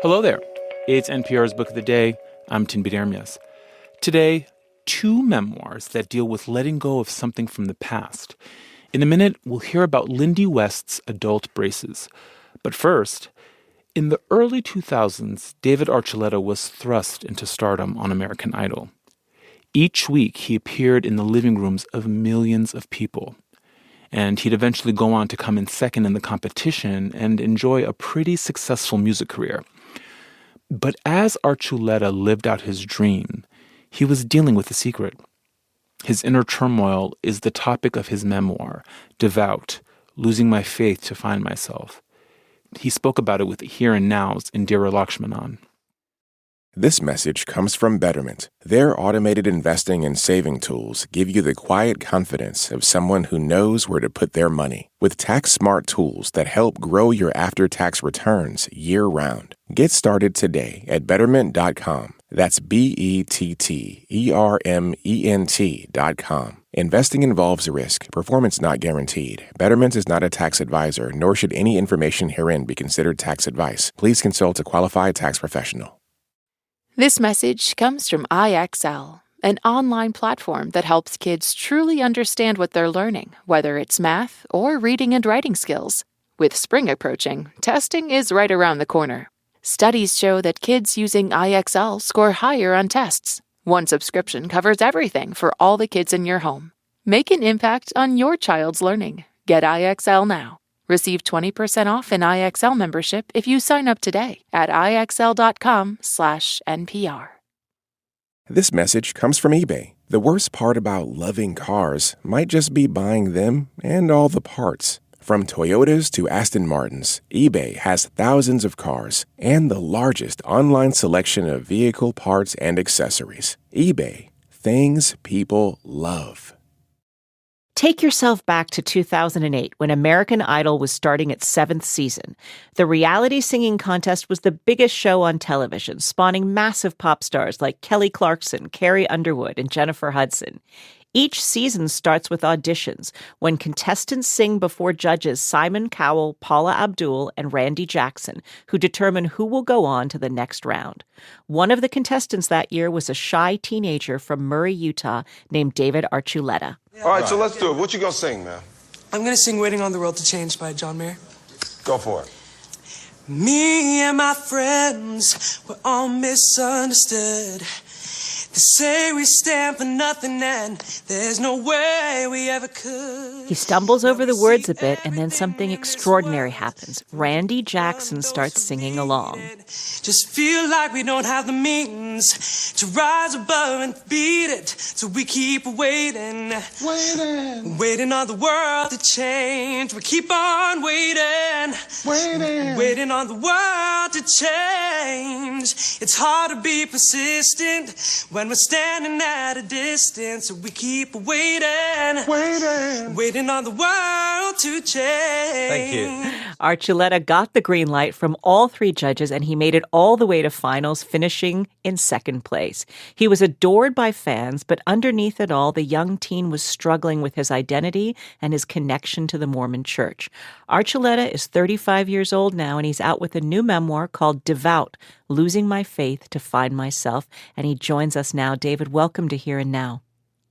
Hello there. It's NPR's Book of the Day. I'm Tinbit Ermias. Today, two memoirs that deal with letting go of something from the past. In a minute, we'll hear about Lindy West's adult braces. But first, in the early 2000s, David Archuleta was thrust into stardom on American Idol. Each week, he appeared in the living rooms of millions of people. And he'd eventually go on to come in second in the competition and enjoy a pretty successful music career. But as Archuleta lived out his dream, he was dealing with a secret. His inner turmoil is the topic of his memoir, Devout, Losing My Faith to Find Myself. He spoke about it with Here and Now's Indira Lakshmanan. This message comes from Betterment. Their automated investing and saving tools give you the quiet confidence of someone who knows where to put their money. With tax-smart tools that help grow your after-tax returns year-round. Get started today at Betterment.com. That's BETTERMENT.com. Investing involves risk. Performance not guaranteed. Betterment is not a tax advisor, nor should any information herein be considered tax advice. Please consult a qualified tax professional. This message comes from IXL, an online platform that helps kids truly understand what they're learning, whether it's math or reading and writing skills. With spring approaching, testing is right around the corner. Studies show that kids using IXL score higher on tests. One subscription covers everything for all the kids in your home. Make an impact on your child's learning. Get IXL now. Receive 20% off an IXL membership if you sign up today at IXL.com/NPR. This message comes from eBay. The worst part about loving cars might just be buying them and all the parts. From Toyotas to Aston Martins, eBay has thousands of cars and the largest online selection of vehicle parts and accessories. eBay, things people love. Take yourself back to 2008 when American Idol was starting its 7th season. The reality singing contest was the biggest show on television, spawning massive pop stars like Kelly Clarkson, Carrie Underwood, and Jennifer Hudson. Each season starts with auditions, when contestants sing before judges Simon Cowell, Paula Abdul, and Randy Jackson, who determine who will go on to the next round. One of the contestants that year was a shy teenager from Murray, Utah, named David Archuleta. All right, so let's do it. What you gonna sing, man? I'm gonna sing Waiting on the World to Change by John Mayer. Go for it. Me and my friends were all misunderstood. They say we stand for nothing and there's no way we ever could. He stumbles over the words a bit and then something extraordinary happens. Randy Jackson starts singing along. Just feel like we don't have the means to rise above and beat it. So we keep waiting. Waiting on the world to change. We keep on waiting. Waiting on the world to change. It's hard to be persistent when we're standing at a distance, so we keep waiting on the world to change. Thank you. Archuleta got the green light from all 3 judges, and he made it all the way to finals, finishing in 2nd place. He was adored by fans, but underneath it all, the young teen was struggling with his identity and his connection to the Mormon church. Archuleta is 35 years old now, and he's out with a new memoir called Devout, Losing My Faith to Find Myself, and he joins us now. David, welcome to Here and Now.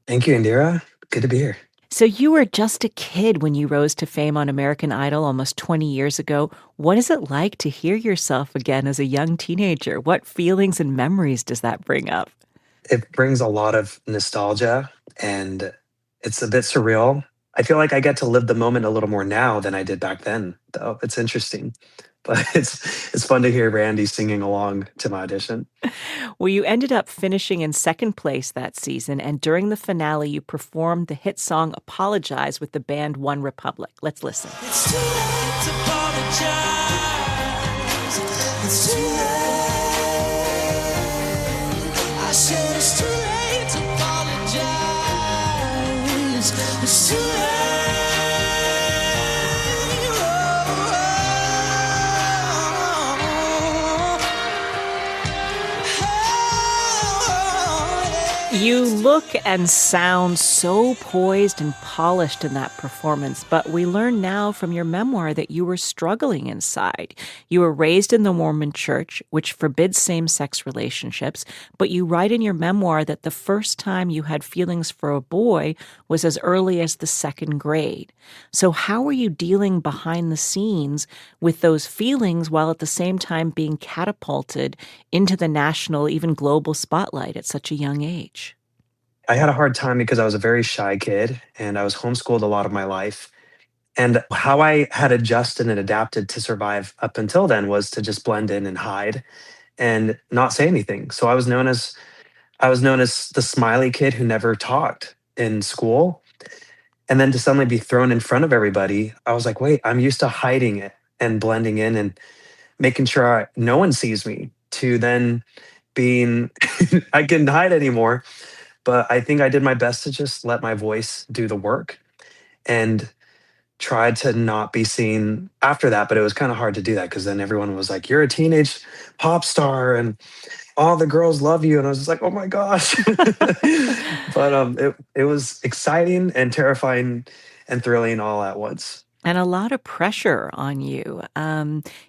Thank you, Indira. Good to be here. So you were just a kid when you rose to fame on American Idol almost 20 years ago. What is it like to hear yourself again as a young teenager? What feelings and memories does that bring up? It brings a lot of nostalgia, and it's a bit surreal. I feel like I get to live the moment a little more now than I did back then, though. It's interesting. But it's fun to hear Randy singing along to my audition. Well, you ended up finishing in 2nd place that season, and during the finale, you performed the hit song Apologize with the band One Republic. Let's listen. It's too late to apologize. It's too late. I said it's too late to apologize. It's too late. You look and sound so poised and polished in that performance, but we learn now from your memoir that you were struggling inside. You were raised in the Mormon church, which forbids same-sex relationships, but you write in your memoir that the first time you had feelings for a boy was as early as the second grade. So how were you dealing behind the scenes with those feelings while at the same time being catapulted into the national, even global spotlight at such a young age? I had a hard time because I was a very shy kid and I was homeschooled a lot of my life. And how I had adjusted and adapted to survive up until then was to just blend in and hide and not say anything. So I was known as the smiley kid who never talked in school. And then to suddenly be thrown in front of everybody, I was like, wait, I'm used to hiding it and blending in and making sure no one sees me, to then being I couldn't hide anymore. But I think I did my best to just let my voice do the work and tried to not be seen after that. But it was kind of hard to do that because then everyone was like, you're a teenage pop star and all the girls love you. And I was just like, oh my gosh. But it was exciting and terrifying and thrilling all at once. And a lot of pressure on you.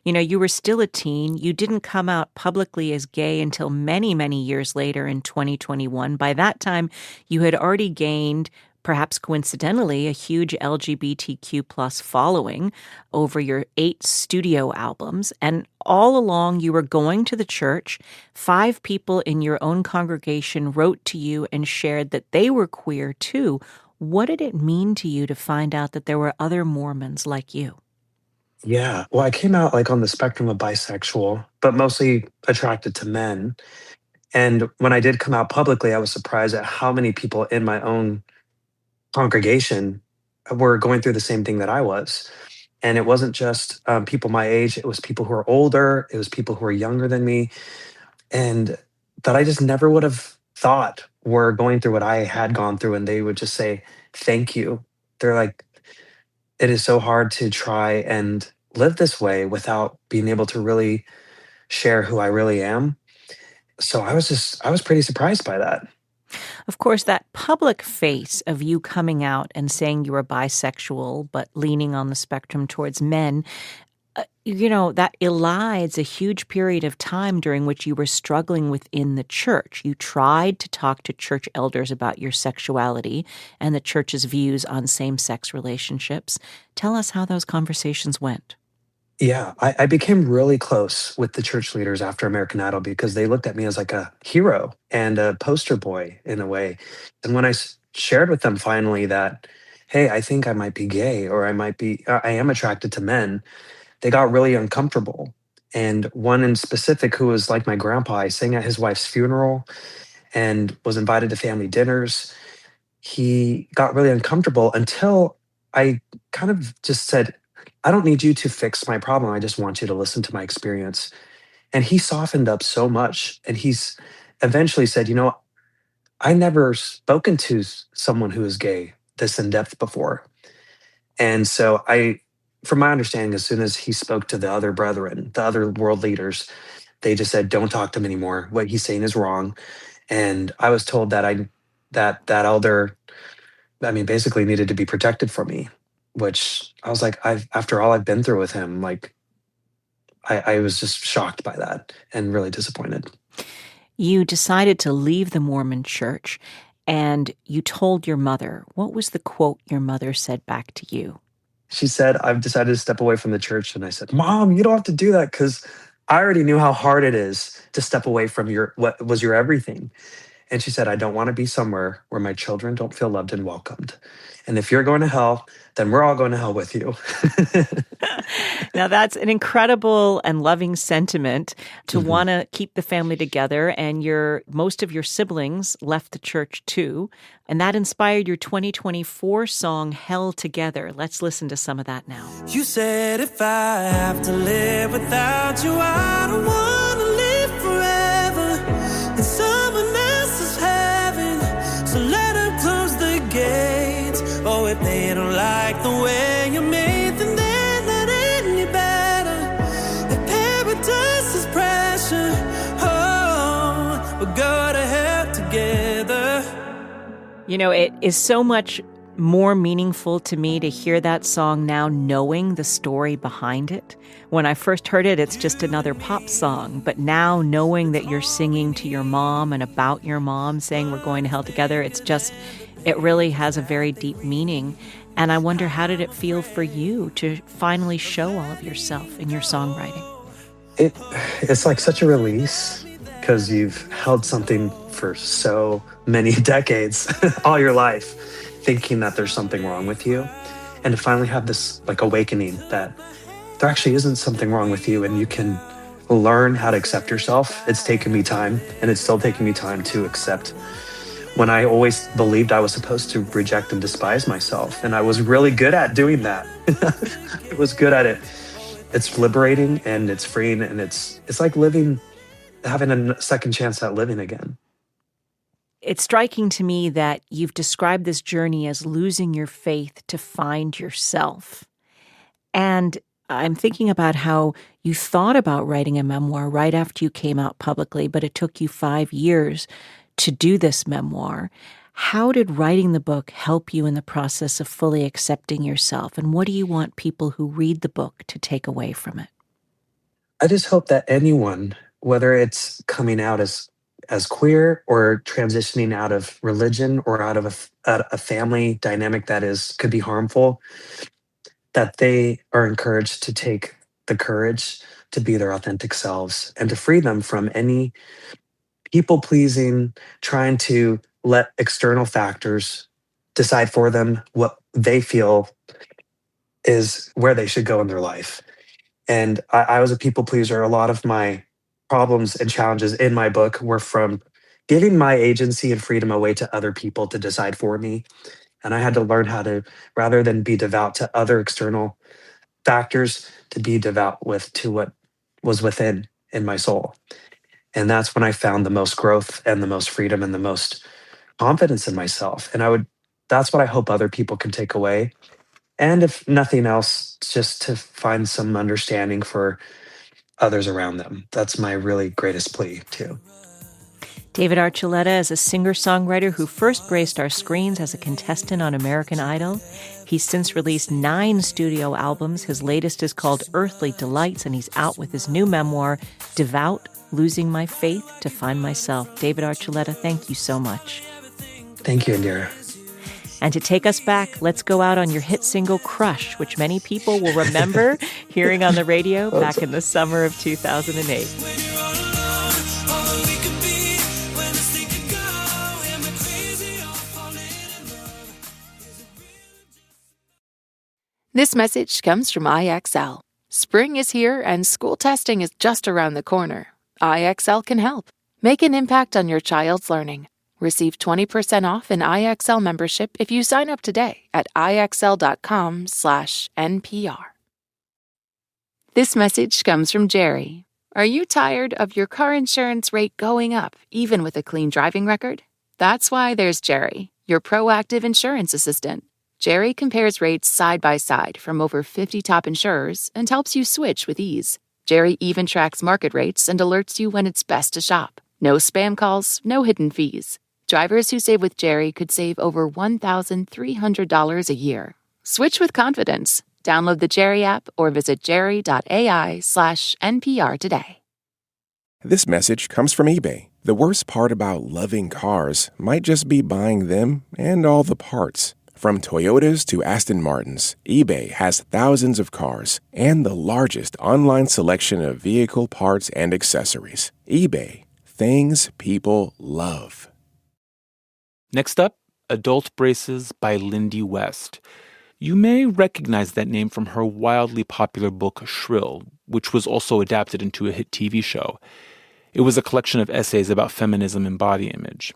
You were still a teen. You didn't come out publicly as gay until many, many years later in 2021. By that time, you had already gained, perhaps coincidentally, a huge LGBTQ plus following over your 8 studio albums. And all along, you were going to the church. 5 people in your own congregation wrote to you and shared that they were queer too. What did it mean to you to find out that there were other Mormons like you? Yeah. Well, I came out like on the spectrum of bisexual, but mostly attracted to men. And when I did come out publicly, I was surprised at how many people in my own congregation were going through the same thing that I was. And it wasn't just people my age, it was people who are older, it was people who are younger than me, and that I just never would have thought were going through what I had gone through. And they would just say, thank you. They're like, it is so hard to try and live this way without being able to really share who I really am. So I was pretty surprised by that. Of course, that public face of you coming out and saying you were bisexual but leaning on the spectrum towards men, that elides a huge period of time during which you were struggling within the church. You tried to talk to church elders about your sexuality and the church's views on same-sex relationships. Tell us how those conversations went. Yeah, I became really close with the church leaders after American Idol because they looked at me as like a hero and a poster boy in a way. And when I shared with them finally that, hey, I think I might be gay or I am attracted to men, they got really uncomfortable. And one in specific who was like my grandpa, I sang at his wife's funeral and was invited to family dinners. He got really uncomfortable until I kind of just said, I don't need you to fix my problem. I just want you to listen to my experience. And he softened up so much. And he's eventually said, I never spoken to someone who is gay this in depth before. And so from my understanding, as soon as he spoke to the other brethren, the other world leaders, they just said, don't talk to him anymore. What he's saying is wrong. And I was told that that elder, basically needed to be protected from me, which I was like, after all I've been through with him, like I was just shocked by that and really disappointed. You decided to leave the Mormon church and you told your mother. What was the quote your mother said back to you? She said, I've decided to step away from the church. And I said, Mom, you don't have to do that because I already knew how hard it is to step away from what was your everything. And she said, I don't want to be somewhere where my children don't feel loved and welcomed. And if you're going to hell, then we're all going to hell with you. Now, that's an incredible and loving sentiment to want to keep the family together. And most of your siblings left the church too. And that inspired your 2024 song, Hell Together. Let's listen to some of that now. You said if I have to live without you, I don't want to live forever in someone else's heaven. So let them close the gates. Oh, if they don't like the way you made them, they're not any better. If paradise is pressure, oh, we'll go to hell together. You know, it is so much more meaningful to me to hear that song now knowing the story behind it. When I first heard it, it's just another pop song. But now knowing that you're singing to your mom and about your mom, saying we're going to hell together, it really has a very deep meaning. And I wonder, how did it feel for you to finally show all of yourself in your songwriting? It's like such a release, because you've held something for so many decades, all your life, thinking that there's something wrong with you. And to finally have this like awakening that there actually isn't something wrong with you and you can learn how to accept yourself. It's taken me time, and it's still taking me time to accept when I always believed I was supposed to reject and despise myself. And I was really good at doing that. I was good at it. It's liberating and it's freeing, and it's like having a second chance at living again. It's striking to me that you've described this journey as losing your faith to find yourself. And I'm thinking about how you thought about writing a memoir right after you came out publicly, but it took you 5 years to do this memoir. How did writing the book help you in the process of fully accepting yourself? And what do you want people who read the book to take away from it? I just hope that anyone, whether it's coming out as queer or transitioning out of religion or out of a family dynamic that could be harmful, that they are encouraged to take the courage to be their authentic selves and to free them from any people pleasing, trying to let external factors decide for them what they feel is where they should go in their life. And I was a people pleaser. A lot of my problems and challenges in my book were from giving my agency and freedom away to other people to decide for me. And I had to learn how to, rather than be devout to other external factors, to be devout to what was within in my soul. And that's when I found the most growth and the most freedom and the most confidence in myself. And that's what I hope other people can take away. And if nothing else, just to find some understanding for others around them. That's my really greatest plea, too. David Archuleta is a singer-songwriter who first graced our screens as a contestant on American Idol. He's since released 9 studio albums. His latest is called Earthly Delights, and he's out with his new memoir, Devout, Losing My Faith to Find Myself. David Archuleta, thank you so much. Thank you, Indira. And to take us back, let's go out on your hit single, Crush, which many people will remember hearing on the radio back in the summer of 2008. This message comes from IXL. Spring is here and school testing is just around the corner. IXL can help. Make an impact on your child's learning. Receive 20% off an IXL membership if you sign up today at IXL.com/NPR. This message comes from Jerry. Are you tired of your car insurance rate going up, even with a clean driving record? That's why there's Jerry, your proactive insurance assistant. Jerry compares rates side by side from over 50 top insurers and helps you switch with ease. Jerry even tracks market rates and alerts you when it's best to shop. No spam calls, no hidden fees. Drivers who save with Jerry could save over $1,300 a year. Switch with confidence. Download the Jerry app or visit jerry.ai/NPR today. This message comes from eBay. The worst part about loving cars might just be buying them and all the parts. From Toyotas to Aston Martins, eBay has thousands of cars and the largest online selection of vehicle parts and accessories. eBay, things people love. Next up, Adult Braces by Lindy West. You may recognize that name from her wildly popular book, Shrill, which was also adapted into a hit TV show. It was a collection of essays about feminism and body image.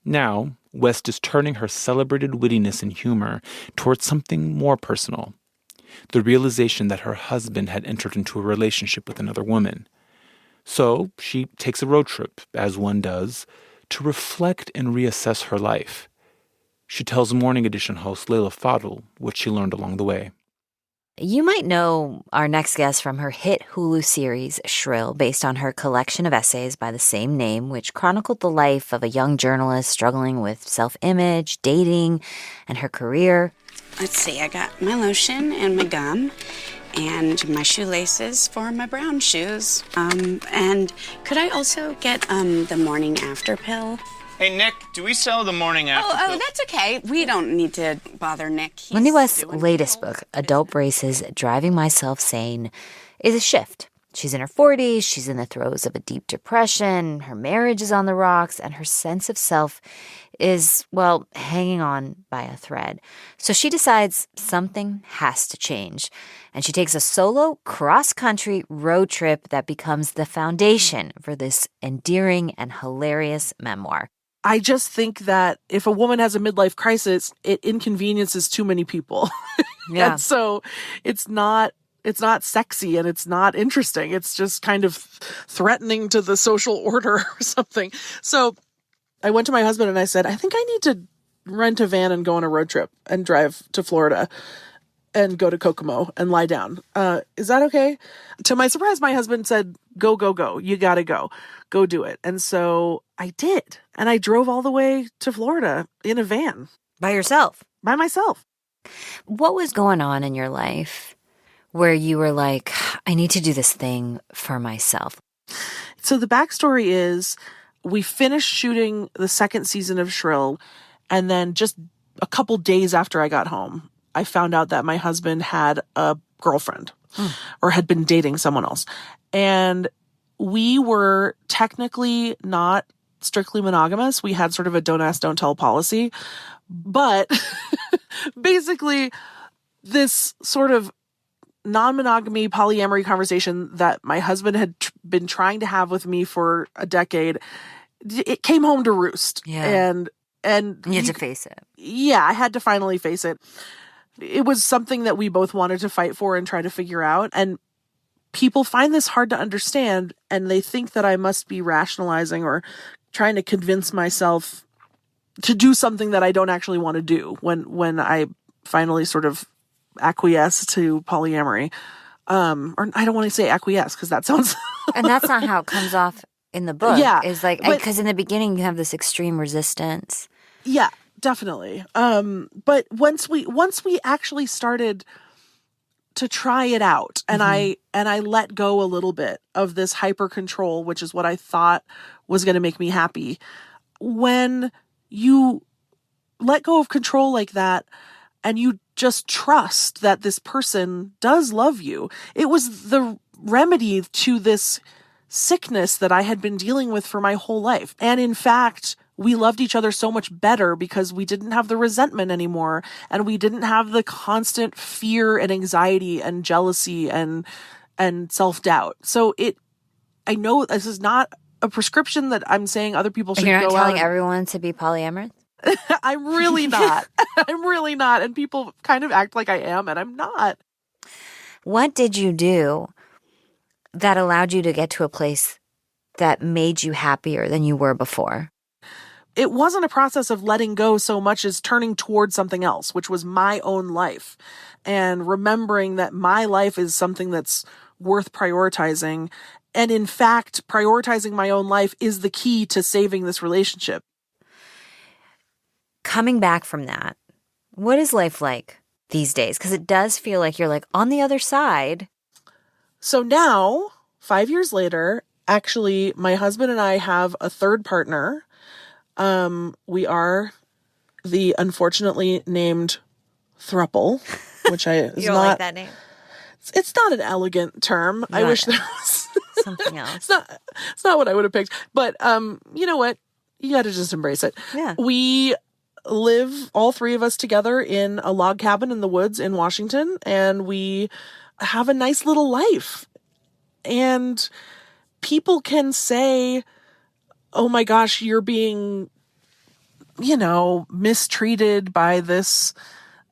Now, West is turning her celebrated wittiness and humor towards something more personal. The realization that her husband had entered into a relationship with another woman. So she takes a road trip, as one does, to reflect and reassess her life. She tells Morning Edition host Leila Fadel what she learned along the way. You might know our next guest from her hit Hulu series, Shrill, based on her collection of essays by the same name, which chronicled the life of a young journalist struggling with self-image, dating, and her career. Let's see, I got my lotion and my gum and my shoelaces for my brown shoes. And could I also get the morning after pill? Hey, Nick, do we sell the morning after pill? Oh, that's okay. We don't need to bother Nick. Lindy West's latest book, Adult Braces, Driving Myself Sane, is a shift. She's in her 40s, she's in the throes of a deep depression, her marriage is on the rocks, and her sense of self is, well, hanging on by a thread. So she decides something has to change, and she takes a solo cross-country road trip that becomes the foundation for this endearing and hilarious memoir. I just think that if a woman has a midlife crisis, it inconveniences too many people. Yeah. And so it's not sexy and it's not interesting. It's just kind of threatening to the social order or something. So I went to my husband and I said, I think I need to rent a van and go on a road trip and drive to Florida and go to Kokomo and lie down. Is that okay? To my surprise, my husband said, go, go, go. You got to go. Go do it. And so I did. And I drove all the way to Florida in a van. By yourself? By myself. What was going on in your life where you were like, I need to do this thing for myself? So the backstory is we finished shooting the second season of Shrill. And then just a couple days after I got home, I found out that my husband had a girlfriend or had been dating someone else. And we were technically not strictly monogamous. We had sort of a don't ask, don't tell policy. But basically, this sort of non-monogamy polyamory conversation that my husband had been trying to have with me for a decade, it came home to roost. Yeah. And you had to face it. Yeah, I had to finally face it. It was something that we both wanted to fight for and try to figure out. And people find this hard to understand, and they think that I must be rationalizing or trying to convince myself to do something that I don't actually want to do when I finally sort of acquiesce to polyamory. Or I don't want to say acquiesce because that sounds... And that's not how it comes off in the book. Yeah. It's like, because in the beginning you have this extreme resistance. Yeah, definitely. But once we actually started to try it out, and I let go a little bit of this hyper control, which is what I thought was going to make me happy. When you let go of control like that, and you just trust that this person does love you, it was the remedy to this sickness that I had been dealing with for my whole life. And in fact, we loved each other so much better because we didn't have the resentment anymore, and we didn't have the constant fear and anxiety and jealousy and self-doubt. So I know this is not a prescription that I'm saying other people should go out. You're not telling everyone to be polyamorous? I'm really not. I'm really not. And people kind of act like I am, and I'm not. What did you do that allowed you to get to a place that made you happier than you were before? It wasn't a process of letting go so much as turning towards something else, which was my own life, and remembering that my life is something that's worth prioritizing. And in fact, prioritizing my own life is the key to saving this relationship. Coming back from that, what is life like these days? Because it does feel like you're like on the other side. So now, 5 years later, actually, my husband and I have a third partner. We are the unfortunately named throuple, which is you don't not like that name. It's not an elegant term. I wish there was something else. It's not what I would have picked. But you know what? You got to just embrace it. Yeah. We live, all three of us together, in a log cabin in the woods in Washington, and we have a nice little life. And people can say, oh my gosh, you're being, mistreated by this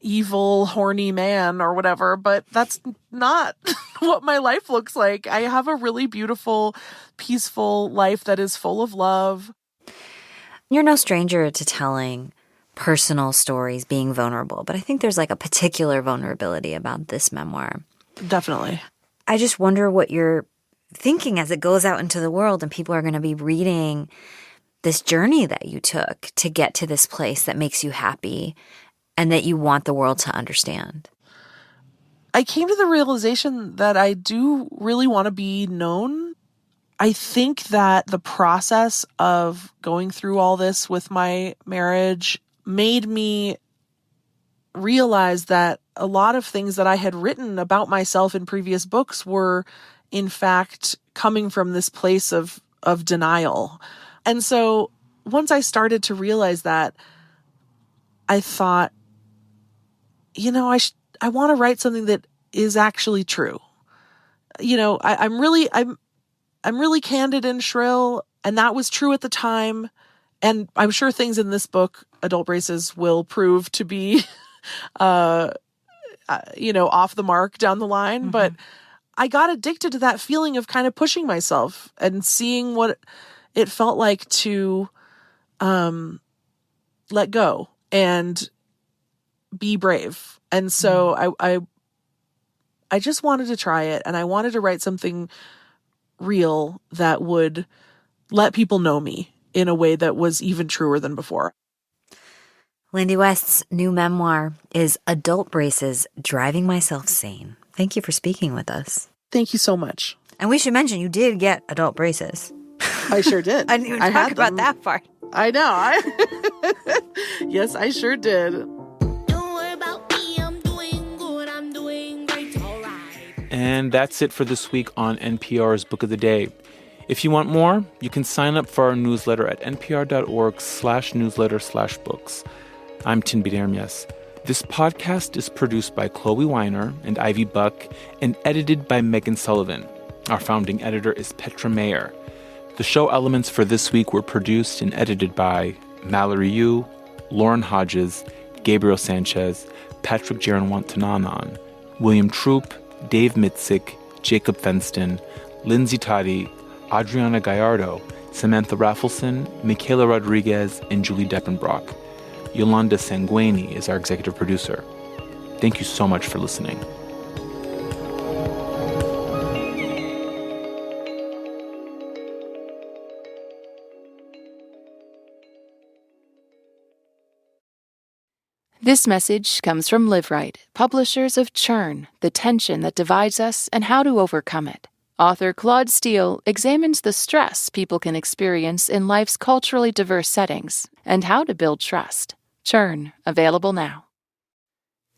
evil, horny man or whatever, but that's not what my life looks like. I have a really beautiful, peaceful life that is full of love. You're no stranger to telling personal stories, being vulnerable. But I think there's like a particular vulnerability about this memoir. Definitely. I just wonder what you're thinking as it goes out into the world and people are going to be reading this journey that you took to get to this place that makes you happy and that you want the world to understand. I came to the realization that I do really want to be known. I think that the process of going through all this with my marriage made me realize that a lot of things that I had written about myself in previous books were, in fact, coming from this place of denial. And so once I started to realize that, I thought, I want to write something that is actually true. I'm really candid in Shrill, and that was true at the time. And I'm sure things in this book, Adult Braces, will prove to be, off the mark down the line. Mm-hmm. But I got addicted to that feeling of kind of pushing myself and seeing what it felt like to let go and be brave. And so I just wanted to try it, and I wanted to write something real that would let people know me in a way that was even truer than before. Lindy West's new memoir is Adult Braces, Driving Myself Sane. Thank you for speaking with us. Thank you so much. And we should mention you did get adult braces. I sure did. I didn't even talk about that part. I know. Yes, I sure did. And that's it for this week on NPR's Book of the Day. If you want more, you can sign up for our newsletter at npr.org/newsletter/books. I'm Tinbit Ermias. This podcast is produced by Chloe Weiner and Ivy Buck and edited by Megan Sullivan. Our founding editor is Petra Mayer. The show elements for this week were produced and edited by Mallory Yu, Lauren Hodges, Gabriel Sanchez, Patrick Jaron-Wantananan, William Troop, Dave Mitzik, Jacob Fenston, Lindsay Toddy, Adriana Gallardo, Samantha Raffleson, Michaela Rodriguez, and Julie Deppenbrock. Yolanda Sanguini is our executive producer. Thank you so much for listening. This message comes from Live Right, publishers of Churn, The Tension That Divides Us and How to Overcome It. Author Claude Steele examines the stress people can experience in life's culturally diverse settings and how to build trust. Churn, available now.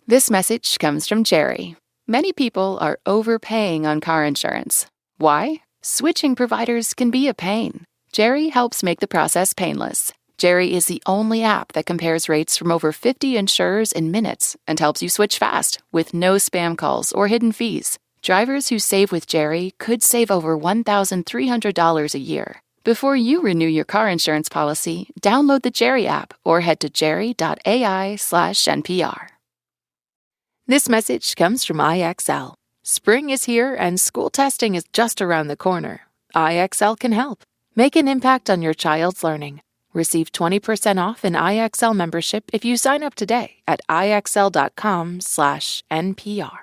This message comes from Jerry. Many people are overpaying on car insurance. Why? Switching providers can be a pain. Jerry helps make the process painless. Jerry is the only app that compares rates from over 50 insurers in minutes and helps you switch fast with no spam calls or hidden fees. Drivers who save with Jerry could save over $1,300 a year. Before you renew your car insurance policy, download the Jerry app or head to jerry.ai/NPR. This message comes from IXL. Spring is here and school testing is just around the corner. IXL can help. Make an impact on your child's learning. Receive 20% off an IXL membership if you sign up today at IXL.com/NPR.